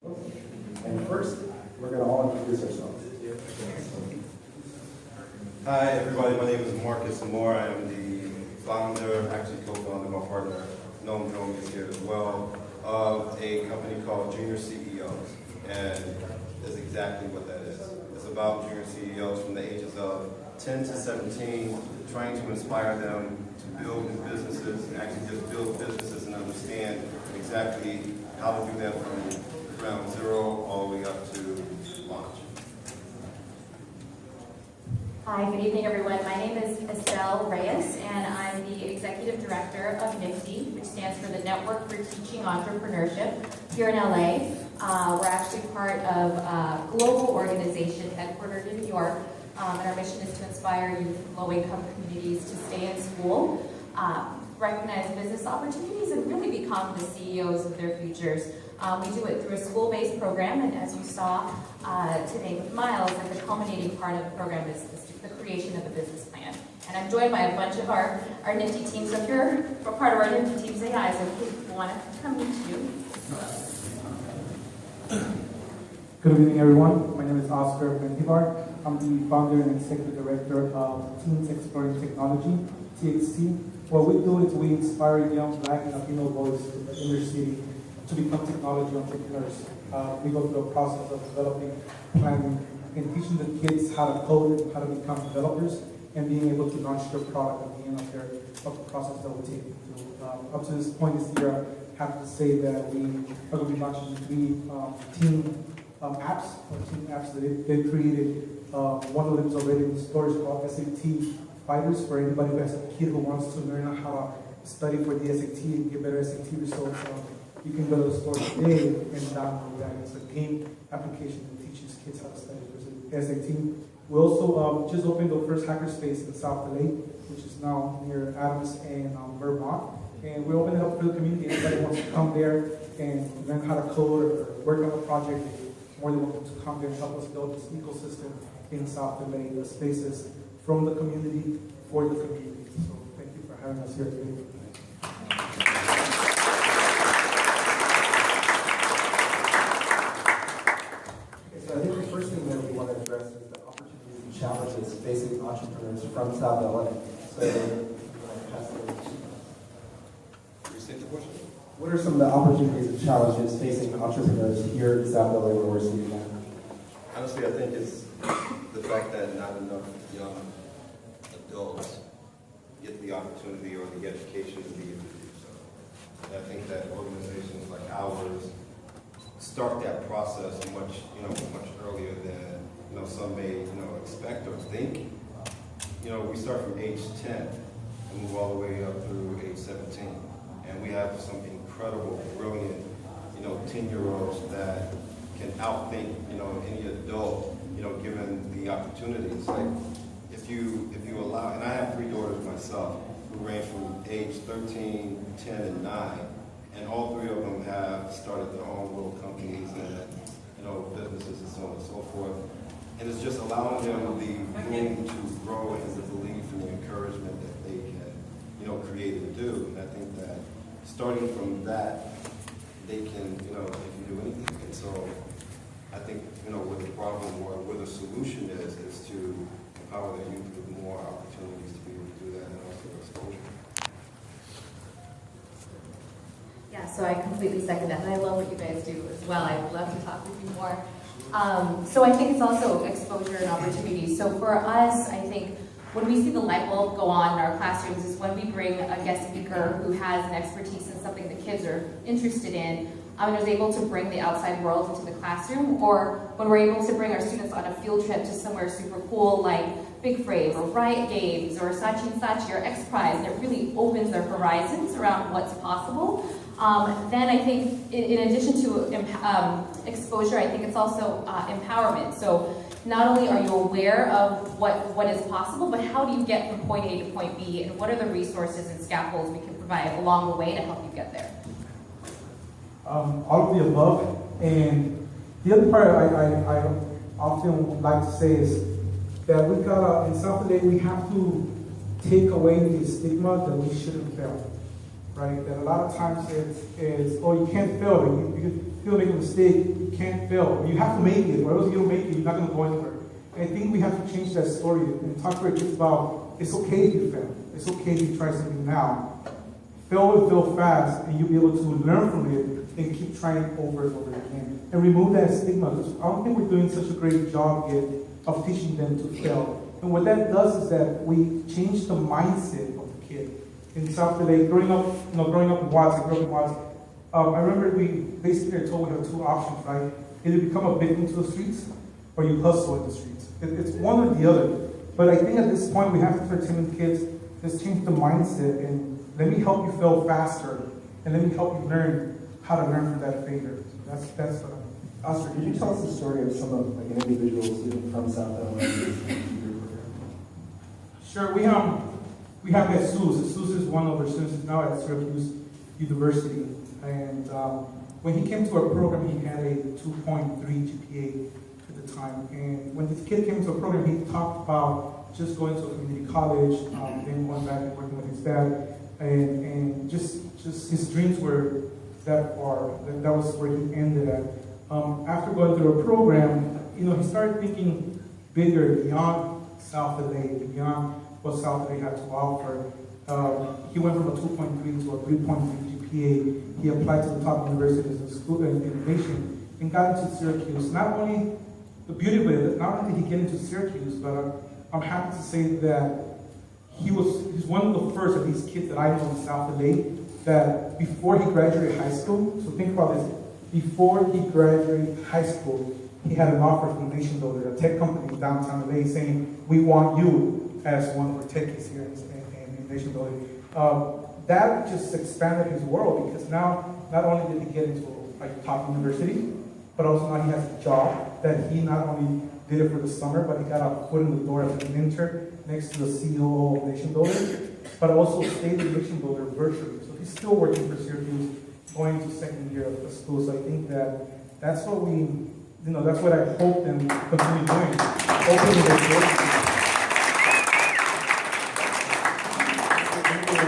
And first, we're going to all introduce ourselves. Hi everybody, my name is Marcus Moore. I am the founder, actually co-founder, my partner Noam Jomi is here as well, of a company called Junior CEOs. And that's exactly what that is. It's about junior CEOs from the ages of 10 to 17, trying to inspire them to build businesses, and actually just build businesses and understand exactly how to do that from ground zero all the way up to launch. Hi, good evening everyone. My name is Estelle Reyes and I'm the Executive Director of NIFTY, which stands for the Network for Teaching Entrepreneurship here in LA. We're actually part of a global organization headquartered in New York, and our mission is to inspire youth from low-income communities to stay in school, recognize business opportunities, and really become the CEOs of their futures. We do it through a school-based program, and as you saw today with Miles, like the culminating part of the program is the creation of a business plan. And I'm joined by a bunch of our NIFTY teams. So if you're a part of our NIFTY team, say hi. So if you want to come meet you. Good evening, everyone. My name is Oscar Mendívar. I'm the founder and executive director of Teens Exploring Technology, TXT. What we do is we inspire young Black and Latino boys in the inner city to become technology entrepreneurs. We go through a process of developing, planning, and teaching the kids how to code and how to become developers, and being able to launch their product at the end of the process that we're taking through. Up to this point this year, I have to say that we are going to be launching 3 team apps that they created. One of them is already in stores called SAT Fighters for anybody who has a kid who wants to learn how to study for the SAT and get better SAT results. You can go to the store today and download that. It's a game application that teaches kids how to study for the SAT. We also just opened the first hackerspace in South LA, which is now near Adams and Vermont. And we opened it up for the community. Anybody wants to come there and learn how to code or work on a project, they're more than welcome to come there and help us build this ecosystem in South LA, the spaces from the community for the community. So thank you for having us here today. So I think the first thing that we want to address is the opportunities and challenges facing entrepreneurs from South LA. So, what are some of the opportunities and challenges facing entrepreneurs here in South LA where we're seeing that? Honestly, I think it's the fact that not enough young adults get the opportunity or the education to be able to do so. And I think that organizations like ours start that process much earlier than some may expect or think. We start from age 10 and move all the way up through age 17, and we have some incredible, brilliant 10-year-olds that can outthink any adult given the opportunities. Like if you allow, and I have 3 daughters myself who range from age 13, 10, and 9. And all 3 of them have started their own little companies and businesses and so on and so forth. And it's just allowing them the room to grow and the belief and the encouragement that they can, create and do. And I think that starting from that, they can do anything. And so I think what the problem or what the solution is to empower the youth with more opportunities to be able to do that and also exposure. Yeah, so I completely second that, and I love what you guys do as well. I'd love to talk with you more. So I think it's also exposure and opportunity. So for us, I think when we see the light bulb go on in our classrooms is when we bring a guest speaker who has an expertise in something the kids are interested in, and is able to bring the outside world into the classroom, or when we're able to bring our students on a field trip to somewhere super cool like Big Frame or Riot Games or Saatchi & Saatchi or X Prize, and it really opens their horizons around what's possible. Then I think in addition to exposure, I think it's also empowerment. So not only are you aware of what is possible, but how do you get from point A to point B, and what are the resources and scaffolds we can provide along the way to help you get there? All of the above. And the other part I often like to say is that we gotta, in South LA, we have to take away the stigma that we shouldn't fail, right? That a lot of times it's oh, you can't fail, people make a mistake, you can't fail. You have to make it, or else you don't make it, you're not going to go anywhere. And I think we have to change that story and talk to our kids about it's okay if you fail. It's okay if you try something now. Fail and fail fast, and you'll be able to learn from it and keep trying over and over again. And remove that stigma. Because I don't think we're doing such a great job yet of teaching them to fail. And what that does is that we change the mindset of the kid. In South LA, growing up in Watts, I grew up in Watts. I remember we basically are told we have two options, right? Either become a victim to the streets, or you hustle in the streets. It's one or the other. But I think at this point we have to start telling kids, let's change the mindset and let me help you fail faster, and let me help you learn how to learn from that failure. So that's what I'm. Oscar, could you tell us the story of some of like an individual student from South LA? Sure, we have Jesus. Jesus is one of our students now at Syracuse University, and when he came to our program, he had a 2.3 GPA at the time. And when this kid came to our program, he talked about just going to a community college, then going back and working with his dad, and just his dreams were that far. That was where he ended at. After going through a program, he started thinking bigger, beyond South LA, beyond what South LA had to offer. He went from a 2.3 to a 3.3 GPA. He applied to the top universities in school and innovation and got into Syracuse. Not only the beauty of it, not only did he get into Syracuse, but I'm happy to say that he's one of the first of these kids that I know in South LA that before he graduated high school, so think about this, before he graduated high school, he had an offer from Nation Builder, a tech company in downtown LA, saying, we want you as one of our techies here in Nation Builder. That just expanded his world because now, not only did he get into a top university, but also now he has a job that he not only did it for the summer, but he got a foot in the door as an intern next to the CEO of Nation Builder, but also stayed in Nation Builder virtually. So he's still working for Syracuse, going to second year of the school. So I think that's what that's what I hope them continue doing, opening their doors.